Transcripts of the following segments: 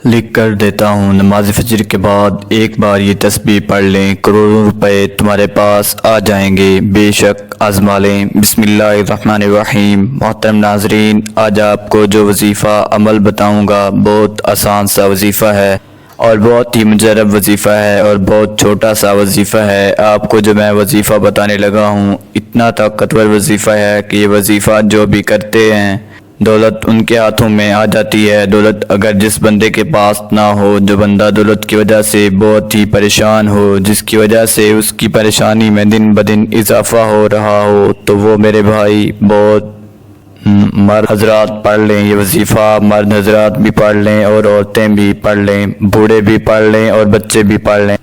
لکھ کر دیتا ہوں نماز فجر کے بعد ایک بار یہ تسبیح پڑھ لیں، کروڑوں روپے تمہارے پاس آ جائیں گے، بے شک آزما لیں۔ بسم اللہ الرحمن الرحیم۔ محترم ناظرین، آج آپ کو جو وظیفہ عمل بتاؤں گا بہت آسان سا وظیفہ ہے اور بہت ہی مجرب وظیفہ ہے اور بہت چھوٹا سا وظیفہ ہے۔ آپ کو جو میں وظیفہ بتانے لگا ہوں اتنا طاقتور وظیفہ ہے کہ یہ وظیفہ جو بھی کرتے ہیں دولت ان کے ہاتھوں میں آ جاتی ہے۔ دولت اگر جس بندے کے پاس نہ ہو، جو بندہ دولت کی وجہ سے بہت ہی پریشان ہو، جس کی وجہ سے اس کی پریشانی میں دن بدن اضافہ ہو رہا ہو، تو وہ میرے بھائی بہت مرد حضرات پڑھ لیں یہ وظیفہ۔ مرد حضرات بھی پڑھ لیں اور عورتیں بھی پڑھ لیں، بوڑھے بھی پڑھ لیں اور بچے بھی پڑھ لیں۔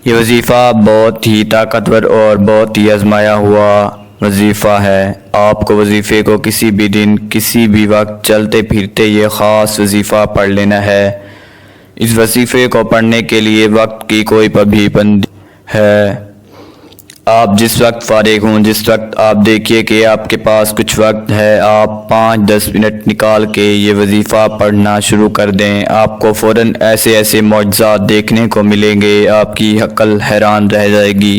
یہ وظیفہ بہت ہی طاقتور اور بہت ہی آزمایا ہوا وظیفہ ہے۔ آپ کو وظیفے کو کسی بھی دن کسی بھی وقت چلتے پھرتے یہ خاص وظیفہ پڑھ لینا ہے۔ اس وظیفے کو پڑھنے کے لیے وقت کی کوئی پابندی ہے۔ آپ جس وقت فارغ ہوں، جس وقت آپ دیکھیے کہ آپ کے پاس کچھ وقت ہے، آپ 5-10 منٹ نکال کے یہ وظیفہ پڑھنا شروع کر دیں۔ آپ کو فوراً ایسے معجزات دیکھنے کو ملیں گے، آپ کی عقل حیران رہ جائے گی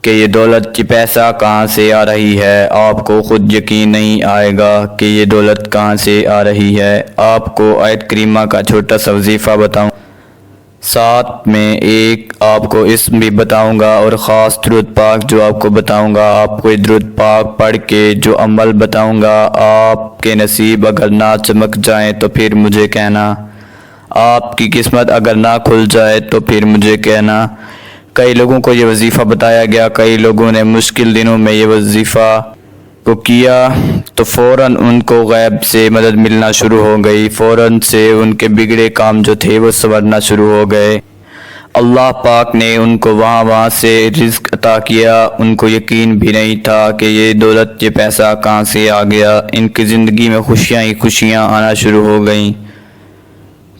کہ یہ دولت یہ پیسہ کہاں سے آ رہی ہے۔ آپ کو خود یقین نہیں آئے گا کہ یہ دولت کہاں سے آ رہی ہے۔ آپ کو آیت کریمہ کا چھوٹا سا وظیفہ بتاؤں، ساتھ میں ایک آپ کو اسم بھی بتاؤں گا اور خاص درود پاک جو آپ کو بتاؤں گا۔ آپ کو یہ درود پاک پڑھ کے جو عمل بتاؤں گا، آپ کے نصیب اگر نہ چمک جائیں تو پھر مجھے کہنا، آپ کی قسمت اگر نہ کھل جائے تو پھر مجھے کہنا۔ کئی لوگوں کو یہ وظیفہ بتایا گیا، کئی لوگوں نے مشکل دنوں میں یہ وظیفہ کو کیا تو فوراً ان کو غیب سے مدد ملنا شروع ہو گئی، فوراً سے ان کے بگڑے کام جو تھے وہ سنورنا شروع ہو گئے۔ اللہ پاک نے ان کو وہاں سے رزق عطا کیا۔ ان کو یقین بھی نہیں تھا کہ یہ دولت یہ پیسہ کہاں سے آ گیا۔ ان کی زندگی میں خوشیاں ہی خوشیاں آنا شروع ہو گئیں۔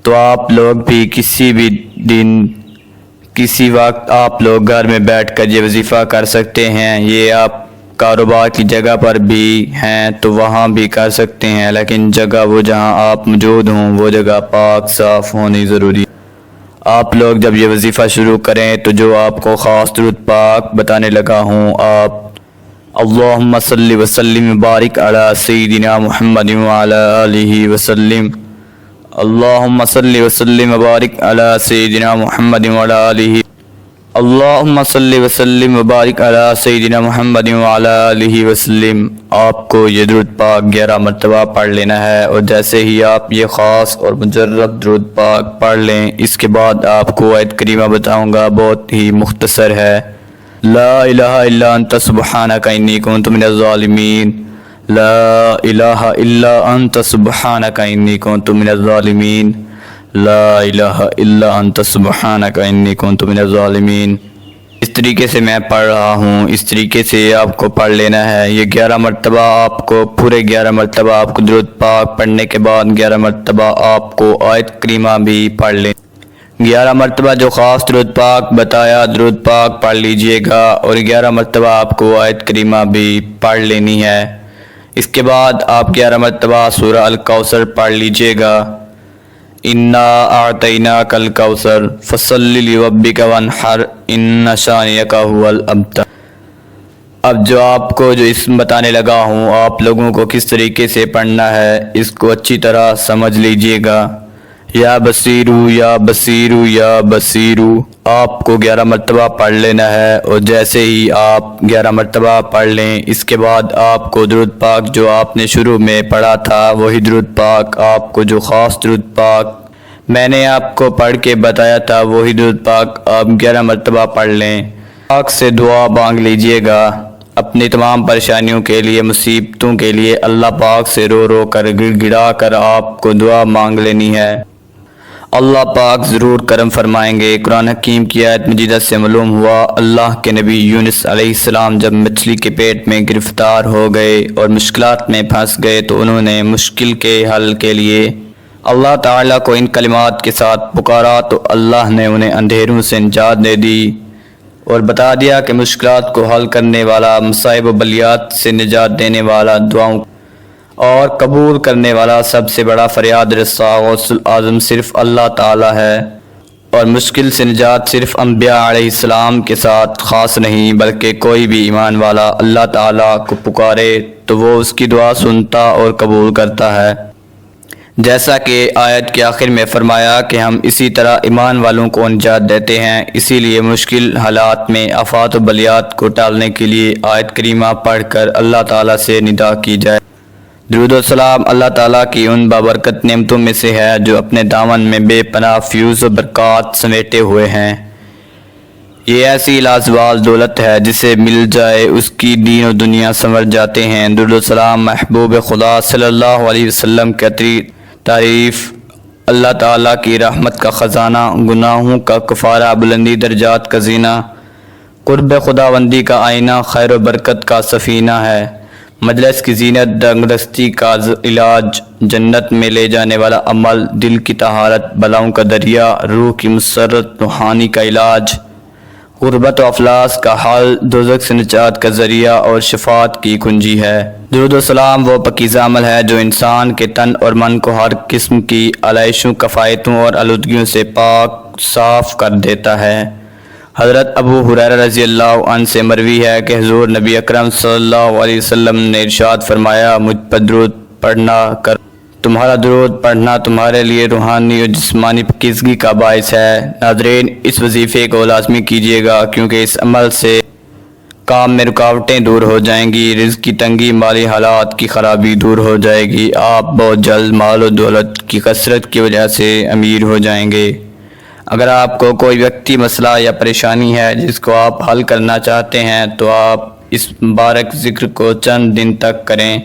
تو آپ لوگ بھی کسی بھی دن کسی وقت آپ لوگ گھر میں بیٹھ کر یہ وظیفہ کر سکتے ہیں۔ یہ آپ کاروبار کی جگہ پر بھی ہیں تو وہاں بھی کر سکتے ہیں، لیکن جگہ وہ جہاں آپ موجود ہوں وہ جگہ پاک صاف ہونی ضروری ہے۔ آپ لوگ جب یہ وظیفہ شروع کریں تو جو آپ کو خاص درود پاک بتانے لگا ہوں، آپ اللہم صلی وسلم وبارک علی سیدنا محمد وعلی آلہ وسلم، اللہم صلی وسلم وبارک علی سیدنا محمد وعلی آلہ، اللہم صلی وسلم وبارک علی سیدنا محمد وعلی آلہ وسلم۔ آپ کو یہ درود پاک 11 مرتبہ پڑھ لینا ہے، اور جیسے ہی آپ یہ خاص اور مجرب درود پاک پڑھ لیں، اس کے بعد آپ کو آیت کریمہ بتاؤں گا، بہت ہی مختصر ہے۔ لا الہ الا انت سبحانک انی کنت من الظالمین، لا الہ الا انت سبحانک انی کنت من الظالمین، لا الہ الا انت سبحانک انی کنت من الظالمین۔ اس طریقے سے میں پڑھ رہا ہوں، اس طریقے سے آپ کو پڑھ لینا ہے۔ یہ 11 مرتبہ آپ کو پورے 11 مرتبہ آپ کو درود پاک پڑھنے کے بعد 11 مرتبہ آپ کو آیت کریمہ بھی پڑھ لیں۔ 11 مرتبہ جو خاص درود پاک بتایا، درود پاک پڑھ لیجئے گا، اور 11 مرتبہ آپ کو آیت کریمہ بھی پڑھ لینی ہے۔ اس کے بعد آپ 11 مرتبہ سورہ الکوثر پڑھ لیجئے گا۔ انا اعطیناک الکوثر فصلی لربک وانحر ان شانئک ھو الابتر۔ اب جو آپ کو جو اسم بتانے لگا ہوں، آپ لوگوں کو کس طریقے سے پڑھنا ہے اس کو اچھی طرح سمجھ لیجئے گا۔ یا بصیرو یا بصیرو یا بصیرو، آپ کو 11 مرتبہ پڑھ لینا ہے، اور جیسے ہی آپ 11 مرتبہ پڑھ لیں، اس کے بعد آپ کو درود پاک جو آپ نے شروع میں پڑھا تھا وہی درود پاک، آپ کو جو خاص درود پاک میں نے آپ کو پڑھ کے بتایا تھا وہی درود پاک آپ 11 مرتبہ پڑھ لیں۔ پاک سے دعا مانگ لیجئے گا اپنی تمام پریشانیوں کے لیے، مصیبتوں کے لیے۔ اللہ پاک سے رو رو کر گڑ گڑا کر آپ کو دعا مانگ لینی ہے۔ اللہ پاک ضرور کرم فرمائیں گے۔ قرآن حکیم کی آیت مجیدہ سے معلوم ہوا، اللہ کے نبی یونس علیہ السلام جب مچھلی کے پیٹ میں گرفتار ہو گئے اور مشکلات میں پھنس گئے تو انہوں نے مشکل کے حل کے لیے اللہ تعالیٰ کو ان کلمات کے ساتھ پکارا، تو اللہ نے انہیں اندھیروں سے نجات دے دی اور بتا دیا کہ مشکلات کو حل کرنے والا، مصائب و بلیات سے نجات دینے والا، دعاؤں اور قبول کرنے والا سب سے بڑا فریاد رسا غوث اعظم صرف اللہ تعالی ہے، اور مشکل سے نجات صرف انبیاء علیہ السلام کے ساتھ خاص نہیں بلکہ کوئی بھی ایمان والا اللہ تعالیٰ کو پکارے تو وہ اس کی دعا سنتا اور قبول کرتا ہے، جیسا کہ آیت کے آخر میں فرمایا کہ ہم اسی طرح ایمان والوں کو نجات دیتے ہیں۔ اسی لیے مشکل حالات میں آفات و بلیات کو ٹالنے کے لیے آیت کریمہ پڑھ کر اللہ تعالیٰ سے ندا کی جائے۔ درود و سلام اللہ تعالیٰ کی ان بابرکت نعمتوں میں سے ہے جو اپنے دامن میں بے پناہ فیوز و برکات سمیٹے ہوئے ہیں۔ یہ ایسی لازوال دولت ہے جسے مل جائے اس کی دین و دنیا سنور جاتے ہیں۔ درود و سلام محبوب خدا صلی اللہ علیہ وسلم کی تعریف، اللہ تعالیٰ کی رحمت کا خزانہ، گناہوں کا کفارہ، بلندی درجات کا زینہ، قرب خداوندی کا آئینہ، خیر و برکت کا سفینہ ہے، مجلس کی زینت، تنگدستی کا علاج، جنت میں لے جانے والا عمل، دل کی طہارت، بلاؤں کا دریا، روح کی مسرت، روحانی کا علاج، غربت و افلاس کا حل، دوزخ سے نجات کا ذریعہ اور شفاعت کی کنجی ہے۔ درود و سلام وہ پاکیزہ عمل ہے جو انسان کے تن اور من کو ہر قسم کی علائشوں، کفایتوں اور آلودگیوں سے پاک صاف کر دیتا ہے۔ حضرت ابو ہریرہ رضی اللہ عنہ سے مروی ہے کہ حضور نبی اکرم صلی اللہ علیہ وسلم نے ارشاد فرمایا، مجھ پر درود پڑھنا کر تمہارا درود پڑھنا تمہارے لیے روحانی اور جسمانی پاکیزگی کا باعث ہے۔ ناظرین، اس وظیفے کو لازمی کیجیے گا کیونکہ اس عمل سے کام میں رکاوٹیں دور ہو جائیں گی، رزق کی تنگی، مالی حالات کی خرابی دور ہو جائے گی، آپ بہت جلد مال و دولت کی کثرت کی وجہ سے امیر ہو جائیں گے۔ اگر آپ کو کوئی وقتی مسئلہ یا پریشانی ہے جس کو آپ حل کرنا چاہتے ہیں تو آپ اس مبارک ذکر کو چند دن تک کریں،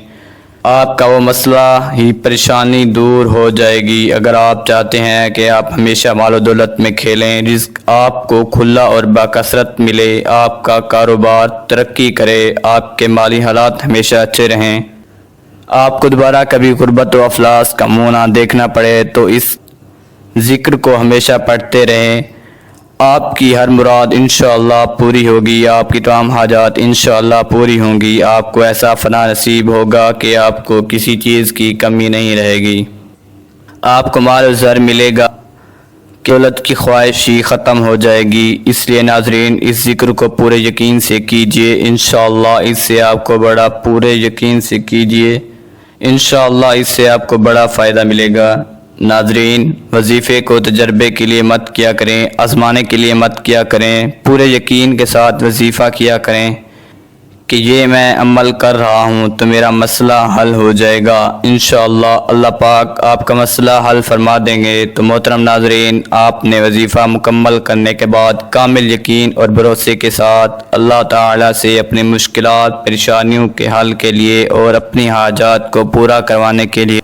آپ کا وہ مسئلہ ہی پریشانی دور ہو جائے گی۔ اگر آپ چاہتے ہیں کہ آپ ہمیشہ مال و دولت میں کھیلیں، رزق آپ کو کھلا اور باکثرت ملے، آپ کا کاروبار ترقی کرے، آپ کے مالی حالات ہمیشہ اچھے رہیں، آپ کو دوبارہ کبھی غربت و افلاس کا منہ نہ دیکھنا پڑے، تو اس ذکر کو ہمیشہ پڑھتے رہیں، آپ کی ہر مراد انشاءاللہ پوری ہوگی، آپ کی تمام حاجات انشاءاللہ پوری ہوں گی، آپ کو ایسا فنا نصیب ہوگا کہ آپ کو کسی چیز کی کمی نہیں رہے گی، آپ کو مال و زر ملے گا، دولت کی خواہش ہی ختم ہو جائے گی۔ اس لیے ناظرین، اس ذکر کو پورے یقین سے کیجئے، انشاءاللہ اس سے آپ کو بڑا پورے یقین سے کیجئے، انشاءاللہ اس سے آپ کو بڑا فائدہ ملے گا۔ ناظرین، وظیفے کو تجربے کے لیے مت کیا کریں، آزمانے کے لیے مت کیا کریں، پورے یقین کے ساتھ وظیفہ کیا کریں کہ یہ میں عمل کر رہا ہوں تو میرا مسئلہ حل ہو جائے گا، انشاءاللہ اللہ پاک آپ کا مسئلہ حل فرما دیں گے۔ تو محترم ناظرین، آپ نے وظیفہ مکمل کرنے کے بعد کامل یقین اور بھروسے کے ساتھ اللہ تعالی سے اپنی مشکلات، پریشانیوں کے حل کے لیے اور اپنی حاجات کو پورا کروانے کے لیے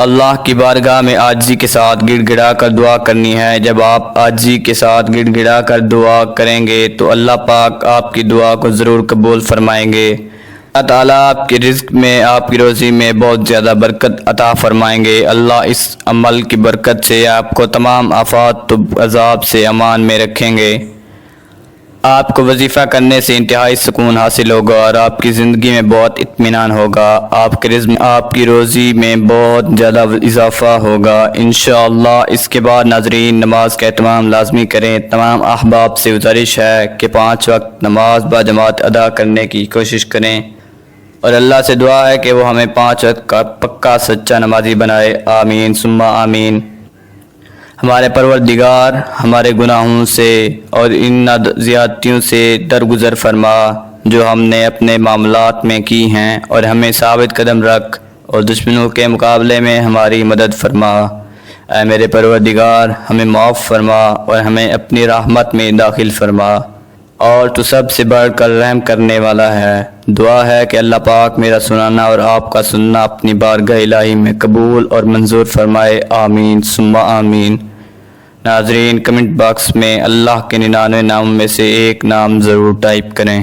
اللہ کی بارگاہ میں عاجزی کے ساتھ گڑ گڑا کر دعا کرنی ہے۔ جب آپ عاجزی کے ساتھ گڑ گڑا کر دعا کریں گے تو اللہ پاک آپ کی دعا کو ضرور قبول فرمائیں گے۔ اللہ تعالیٰ آپ کے رزق میں، آپ کی روزی میں بہت زیادہ برکت عطا فرمائیں گے۔ اللہ اس عمل کی برکت سے آپ کو تمام آفات و عذاب سے امان میں رکھیں گے۔ آپ کو وظیفہ کرنے سے انتہائی سکون حاصل ہوگا اور آپ کی زندگی میں بہت اطمینان ہوگا، آپ کے رزق میں، آپ کی روزی میں بہت زیادہ اضافہ ہوگا انشاءاللہ۔ اس کے بعد ناظرین، نماز کا اہتمام لازمی کریں۔ تمام احباب سے گزارش ہے کہ 5 وقت نماز باجماعت ادا کرنے کی کوشش کریں اور اللہ سے دعا ہے کہ وہ ہمیں 5 وقت کا پکا سچا نمازی بنائے، آمین ثم آمین۔ ہمارے پروردگار ہمارے گناہوں سے اور ان زیادتیوں سے درگزر فرما جو ہم نے اپنے معاملات میں کی ہیں، اور ہمیں ثابت قدم رکھ اور دشمنوں کے مقابلے میں ہماری مدد فرما۔ اے میرے پروردگار، ہمیں معاف فرما اور ہمیں اپنی رحمت میں داخل فرما، اور تو سب سے بڑھ کر رحم کرنے والا ہے۔ دعا ہے کہ اللہ پاک میرا سنانا اور آپ کا سننا اپنی بارگاہ الہی میں قبول اور منظور فرمائے، آمین ثم آمین۔ ناظرین، کمنٹ باکس میں اللہ کے 99 ناموں میں سے ایک نام ضرور ٹائپ کریں۔